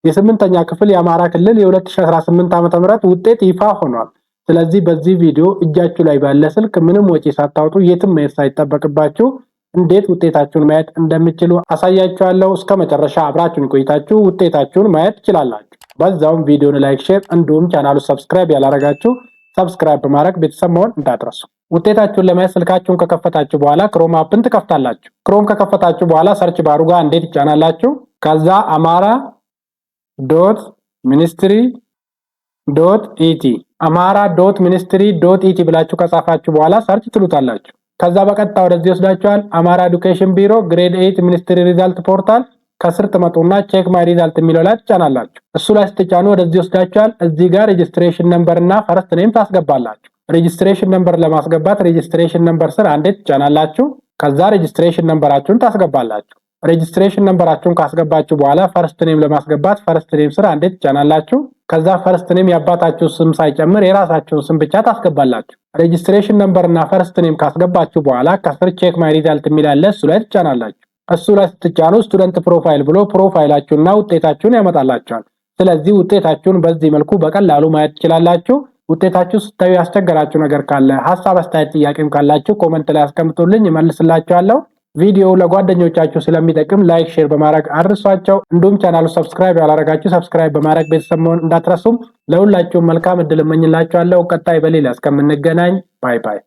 የስምንተኛ ክፍል የአማራ ክልል የ2018 ዓ.ም ውጤት ይፋ ሆኗል። ስለዚህ በዚህ ቪዲዮ እጃችሁ ላይ ባለ ስልክ ምንም ወጪ ሳታወጡ የትም መሄድ ሳይጠበቅባችሁ እንዴት ውጤታችሁን ማየት እንደምትችሉ አሳያችኋለሁ። እስከ መጨረሻ አብራችሁን ቆይታችሁ ውጤታችሁን ማየት ትችላላችሁ። በዛውም ቪዲዮን ላይክ፣ ሼር እንዲሁም ቻናሉን ሰብስክራይብ ያላረጋችሁ ሰብስክራይብ በማድረግ ቤተሰብ መሆን እንዳትረሱ። ውጤታችሁን ለማየት ስልካችሁን ከከፈታችሁ በኋላ ክሮም አፕን ትከፍታላችሁ። ክሮም ከከፈታችሁ በኋላ ሰርች ባሩ ጋር እንዴት ይጫናላችሁ። ከዛ amara.ministry.et amara.ministry.et ብላችሁ ከጻፋችሁ በኋላ ሰርች ትሉታላችሁ። ከዛ በቀጥታ ወደዚህ ወስዳችኋል። አማራ ኤዱኬሽን ቢሮ ግሬድ 8 ሚኒስትሪ ሪዛልት ፖርታል ከስር ትመጡና ቼክ ማይ ሪዛልት የሚለው ላይ ትጫናላችሁ። እሱ ላይ ስትጫኑ ወደዚህ ወስዳችኋል። እዚህ ጋር ሬጂስትሬሽን ነምበር እና ፈርስት ኔም ታስገባላችሁ። ሬጂስትሬሽን ነምበር ለማስገባት ሬጂስትሬሽን ነምበር ስር አንዴ ትጫናላችሁ። ከዛ ሬጂስትሬሽን ነምበራችሁን ታስገባላችሁ። ሬጂስትሬሽን ነምበራችሁን ካስገባችሁ በኋላ ፈርስት ኔም ለማስገባት ፈርስት ኔም ስር አንዴ ትጫናላችሁ። ከዛ ፈርስት ኔም ያባታችሁ ስም ሳይጨምር የራሳችሁን ስም ብቻ ታስገባላችሁ። ሬጂስትሬሽን ነምበር እና ፈርስት ኔም ካስገባችሁ በኋላ ከስር ቼክ ማይ ሪዛልት የሚላለ እሱ ላይ ትጫናላችሁ። እሱ ላይ ስትጫኑ ስቱደንት ፕሮፋይል ብሎ ፕሮፋይላችሁና ውጤታችሁን ያመጣላችኋል። ስለዚህ ውጤታችሁን በዚህ መልኩ በቀላሉ ማየት ትችላላችሁ። ውጤታችሁ ስታዩ ያስቸገራችሁ ነገር ካለ ሐሳብ፣ አስተያየት፣ ጥያቄም ካላችሁ ኮሜንት ላይ አስቀምጡልኝ እመልስላችኋለሁ። ቪዲዮው ለጓደኞቻችሁ ስለሚጠቅም ላይክ፣ ሼር በማድረግ አድርሷቸው። እንዲሁም ቻናሉ ሰብስክራይብ ያላረጋችሁ ሰብስክራይብ በማድረግ ቤተሰብ መሆን እንዳትረሱም። ለሁላችሁም መልካም እድል እመኝላችኋለሁ። ቀጣይ በሌላ እስከምንገናኝ ባይ ባይ።